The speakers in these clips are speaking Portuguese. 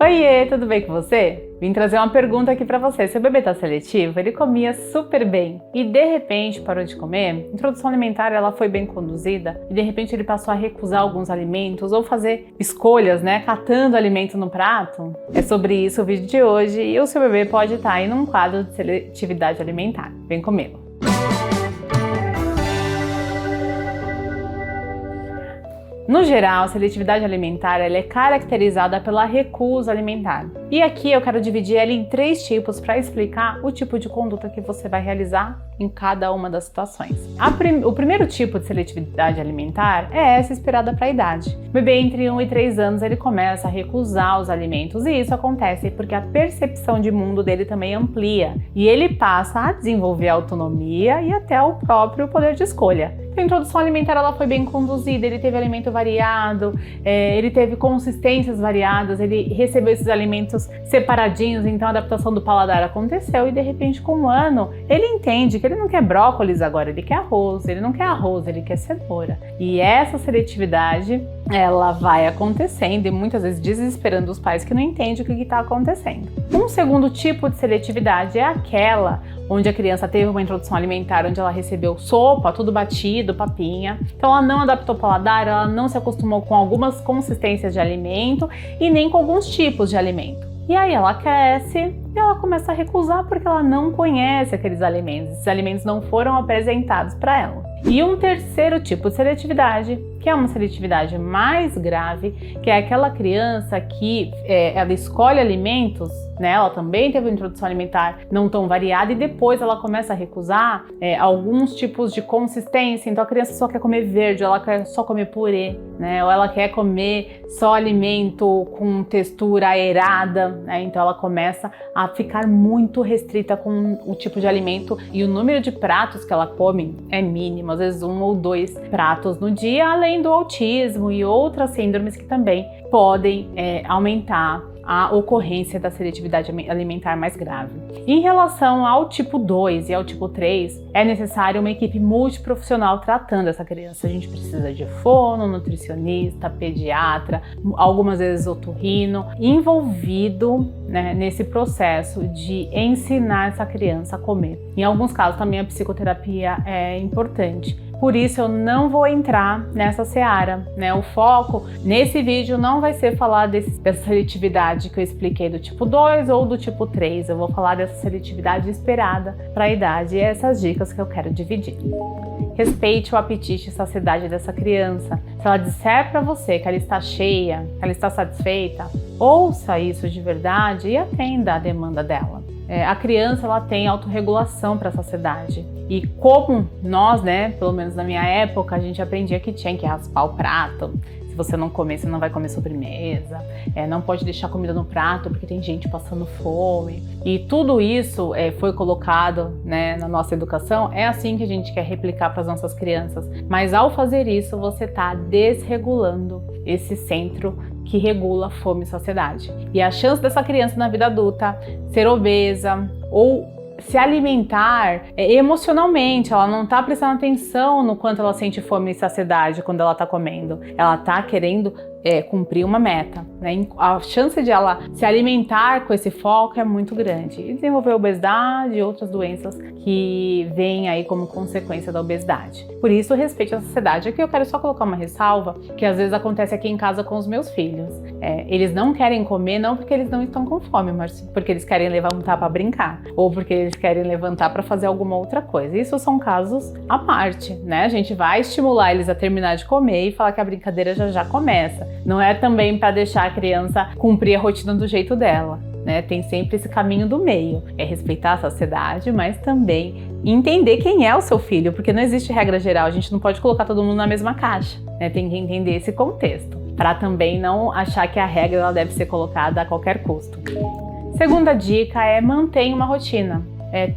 Oiê, tudo bem com você? Vim trazer uma pergunta aqui pra você. Seu bebê tá seletivo? Ele comia super bem e de repente parou de comer? A introdução alimentar ela foi bem conduzida e de repente ele passou a recusar alguns alimentos ou fazer escolhas, catando alimento no prato? É sobre isso o vídeo de hoje e o seu bebê pode estar aí num quadro de seletividade alimentar. Vem comigo! No geral, a seletividade alimentar ela é caracterizada pela recusa alimentar. E aqui eu quero dividir ela em 3 tipos para explicar o tipo de conduta que você vai realizar em cada uma das situações. O primeiro tipo de seletividade alimentar é essa esperada para a idade. O bebê entre 1 e 3 anos ele começa a recusar os alimentos e isso acontece porque a percepção de mundo dele também amplia e ele passa a desenvolver autonomia e até o próprio poder de escolha. A introdução alimentar ela foi bem conduzida, ele teve alimento variado, ele teve consistências variadas, ele recebeu esses alimentos separadinhos, então a adaptação do paladar aconteceu e de repente com 1 ano ele entende que ele não quer brócolis agora, ele quer arroz, ele não quer arroz, ele quer cenoura. E essa seletividade ela vai acontecendo e muitas vezes desesperando os pais que não entendem o que está acontecendo. Um segundo tipo de seletividade é aquela onde a criança teve uma introdução alimentar, onde ela recebeu sopa, tudo batido, papinha. Então ela não adaptou o paladar, ela não se acostumou com algumas consistências de alimento e nem com alguns tipos de alimento. E aí ela cresce e ela começa a recusar porque ela não conhece aqueles alimentos. Esses alimentos não foram apresentados para ela. E um terceiro tipo de seletividade, que é uma seletividade mais grave, que é aquela criança que ela escolhe alimentos, ela também teve uma introdução alimentar não tão variada e depois ela começa a recusar alguns tipos de consistência. Então a criança só quer comer verde, ela quer só comer purê, ou ela quer comer só alimento com textura aerada, então ela começa a ficar muito restrita com o tipo de alimento e o número de pratos que ela come é mínimo, às vezes 1 ou 2 pratos no dia, além do autismo e outras síndromes que também podem aumentar a ocorrência da seletividade alimentar mais grave. Em relação ao tipo 2 e ao tipo 3, é necessária uma equipe multiprofissional tratando essa criança. A gente precisa de fono, nutricionista, pediatra, algumas vezes otorrino, envolvido nesse processo de ensinar essa criança a comer. Em alguns casos também a psicoterapia é importante. Por isso eu não vou entrar nessa seara, O foco nesse vídeo não vai ser falar dessa seletividade que eu expliquei do tipo 2 ou do tipo 3. Eu vou falar dessa seletividade esperada para a idade e essas dicas que eu quero dividir. Respeite o apetite e saciedade dessa criança. Se ela disser para você que ela está cheia, que ela está satisfeita, ouça isso de verdade e atenda a demanda dela. A criança ela tem autorregulação para a saciedade. E como nós, pelo menos na minha época, a gente aprendia que tinha que raspar o prato. Se você não comer, você não vai comer sobremesa. Não pode deixar comida no prato porque tem gente passando fome. E tudo isso foi colocado na nossa educação. É assim que a gente quer replicar para as nossas crianças. Mas ao fazer isso, você está desregulando esse centro que regula fome e saciedade. E a chance dessa criança na vida adulta ser obesa ou se alimentar emocionalmente, ela não está prestando atenção no quanto ela sente fome e saciedade quando ela está comendo. Ela está querendo cumprir uma meta, A chance de ela se alimentar com esse foco é muito grande e desenvolver obesidade e outras doenças que vêm aí como consequência da obesidade. Por isso, respeite a saciedade. Aqui eu quero só colocar uma ressalva que às vezes acontece aqui em casa com os meus filhos. Eles não querem comer não porque eles não estão com fome, mas porque eles querem levantar para brincar ou porque eles querem levantar para fazer alguma outra coisa. Isso são casos à parte, A gente vai estimular eles a terminar de comer e falar que a brincadeira já começa. Não é também para deixar a criança cumprir a rotina do jeito dela, Tem sempre esse caminho do meio. É respeitar a saciedade, mas também entender quem é o seu filho, porque não existe regra geral, a gente não pode colocar todo mundo na mesma caixa, Tem que entender esse contexto, para também não achar que a regra ela deve ser colocada a qualquer custo. Segunda dica é mantenha uma rotina.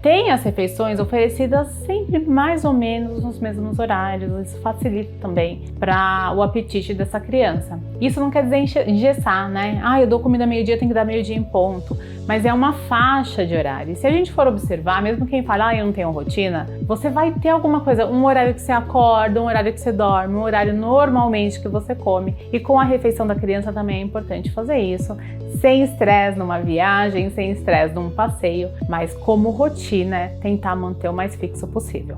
Tenha as refeições oferecidas sempre mais ou menos nos mesmos horários, isso facilita também para o apetite dessa criança. Isso não quer dizer engessar, eu dou comida meio-dia, tem que dar meio-dia em ponto. mas é uma faixa de horário. E se a gente for observar, mesmo quem fala, eu não tenho rotina, você vai ter alguma coisa, um horário que você acorda, um horário que você dorme, um horário normalmente que você come. E com a refeição da criança também é importante fazer isso, sem estresse numa viagem, sem estresse num passeio, mas como rotina é tentar manter o mais fixo possível.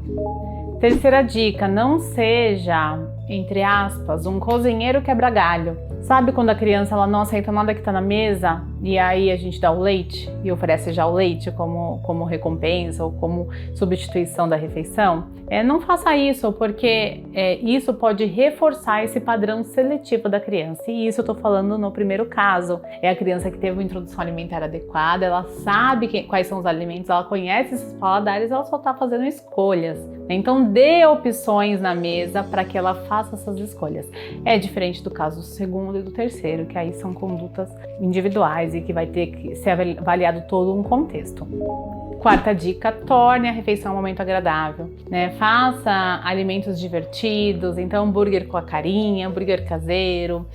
Terceira dica, não seja, entre aspas, um cozinheiro quebra-galho. Sabe quando a criança ela não aceita nada que está na mesa e aí a gente dá o leite e oferece já o leite como recompensa ou como substituição da refeição? Não faça isso, porque isso pode reforçar esse padrão seletivo da criança. E isso eu estou falando no primeiro caso. É a criança que teve uma introdução alimentar adequada, ela sabe quais são os alimentos, ela conhece esses paladares, ela só está fazendo escolhas. Então dê opções na mesa para que ela faça essas escolhas. É diferente do caso do segundo e do terceiro, que aí são condutas individuais e que vai ter que ser avaliado todo um contexto. Quarta dica, torne a refeição um momento agradável, né? Faça alimentos divertidos, então hambúrguer com a carinha, hambúrguer caseiro,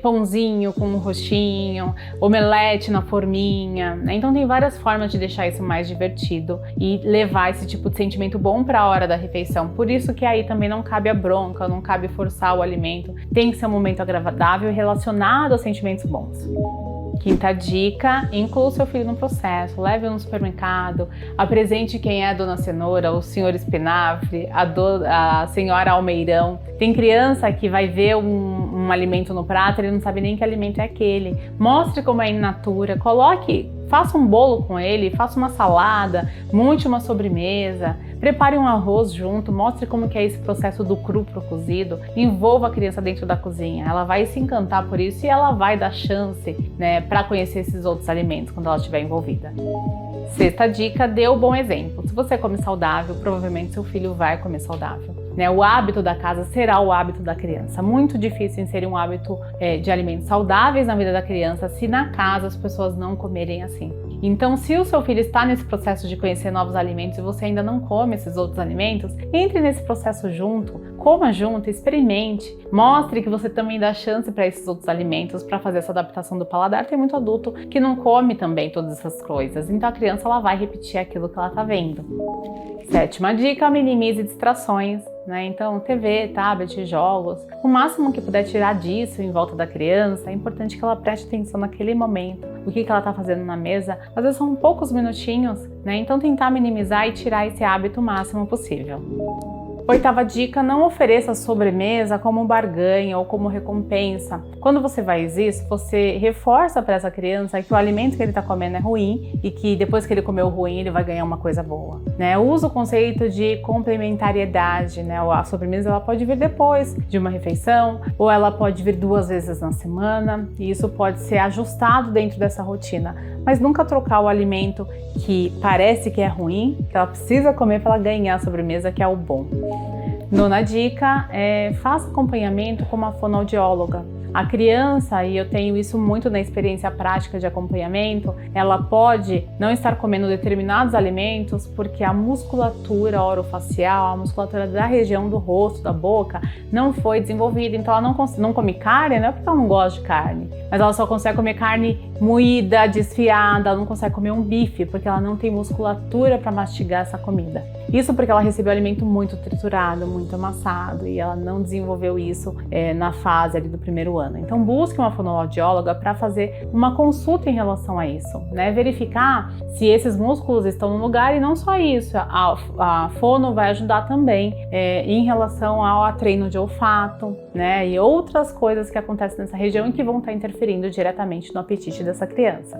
pãozinho com um rostinho, omelete na forminha, né? Então tem várias formas de deixar isso mais divertido e levar esse tipo de sentimento bom para a hora da refeição. Por isso que aí também não cabe a bronca, não cabe forçar o alimento, tem que ser um momento agradável e relacionado a sentimentos bons. Quinta dica, inclua o seu filho no processo, leve-o no supermercado, apresente quem é a dona Cenoura, o senhor Espinafre, a senhora Almeirão. Tem criança que vai ver um alimento no prato, ele não sabe nem que alimento é aquele. Mostre como é in natura, faça um bolo com ele, faça uma salada, monte uma sobremesa, prepare um arroz junto, mostre como que é esse processo do cru pro cozido, envolva a criança dentro da cozinha, ela vai se encantar por isso e ela vai dar chance, né, para conhecer esses outros alimentos quando ela estiver envolvida. Sexta dica, dê o bom exemplo. Se você come saudável, provavelmente seu filho vai comer saudável. Né? O hábito da casa será o hábito da criança. Muito difícil inserir um hábito de alimentos saudáveis na vida da criança se na casa as pessoas não comerem assim. Então, se o seu filho está nesse processo de conhecer novos alimentos e você ainda não come esses outros alimentos, entre nesse processo junto, coma junto, experimente, mostre que você também dá chance para esses outros alimentos para fazer essa adaptação do paladar. Tem muito adulto que não come também todas essas coisas, então a criança ela vai repetir aquilo que ela está vendo. Sétima dica, minimize distrações, né? Então, TV, tablet, jogos, o máximo que puder tirar disso em volta da criança, é importante que ela preste atenção naquele momento, o que ela está fazendo na mesa, às vezes são poucos minutinhos, né? Então tentar minimizar e tirar esse hábito o máximo possível. Oitava dica, não ofereça a sobremesa como barganha ou como recompensa. Quando você faz isso, você reforça para essa criança que o alimento que ele está comendo é ruim e que depois que ele comeu o ruim, ele vai ganhar uma coisa boa. Né? Usa o conceito de complementariedade. Né? A sobremesa ela pode vir depois de uma refeição ou ela pode vir 2 vezes na semana e isso pode ser ajustado dentro dessa rotina. Mas nunca trocar o alimento que parece que é ruim, que ela precisa comer para ela ganhar a sobremesa, que é o bom. Nona dica, faça acompanhamento com uma fonoaudióloga. A criança, e eu tenho isso muito na experiência prática de acompanhamento, ela pode não estar comendo determinados alimentos porque a musculatura orofacial, a musculatura da região do rosto, da boca, não foi desenvolvida. Então ela não come carne, não é porque ela não gosta de carne, mas ela só consegue comer carne moída, desfiada, ela não consegue comer um bife porque ela não tem musculatura para mastigar essa comida. Isso porque ela recebeu alimento muito triturado, muito amassado e ela não desenvolveu isso na fase ali do primeiro ano. Então busque uma fonoaudióloga para fazer uma consulta em relação a isso, né? Verificar se esses músculos estão no lugar e não só isso, a fono vai ajudar também em relação ao treino de olfato, né? E outras coisas que acontecem nessa região e que vão estar interferindo diretamente no apetite dessa criança.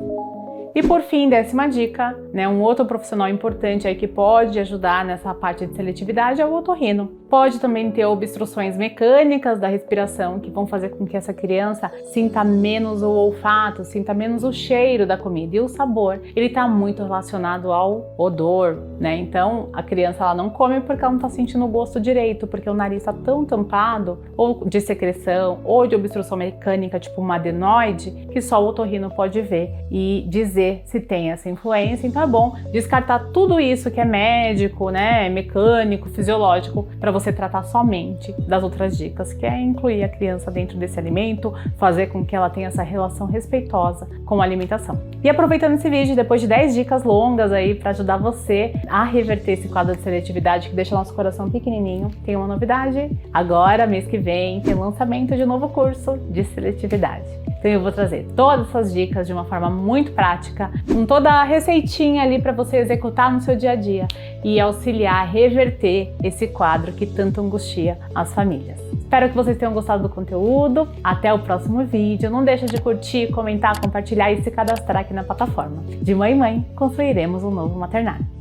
E por fim, 10ª dica, né, um outro profissional importante aí que pode ajudar nessa parte de seletividade é o otorrino. Pode também ter obstruções mecânicas da respiração que vão fazer com que essa criança sinta menos o olfato, sinta menos o cheiro da comida. E o sabor, ele está muito relacionado ao odor, né? Então a criança ela não come porque ela não está sentindo o gosto direito, porque o nariz está tão tampado, ou de secreção, ou de obstrução mecânica, tipo uma adenoide, que só o otorrino pode ver e dizer entender se tem essa influência. Então é bom descartar tudo isso que é médico, né, mecânico, fisiológico, para você tratar somente das outras dicas, que é incluir a criança dentro desse alimento, fazer com que ela tenha essa relação respeitosa com a alimentação. E aproveitando esse vídeo, depois de 10 dicas longas aí para ajudar você a reverter esse quadro de seletividade que deixa nosso coração pequenininho, tem uma novidade. Agora, mês que vem, tem lançamento de um novo curso de seletividade. Então eu vou trazer todas essas dicas de uma forma muito prática, com toda a receitinha ali para você executar no seu dia a dia e auxiliar a reverter esse quadro que tanto angustia as famílias. Espero que vocês tenham gostado do conteúdo. Até o próximo vídeo. Não deixa de curtir, comentar, compartilhar e se cadastrar aqui na plataforma. De Mãe em Mãe, construiremos um novo maternário.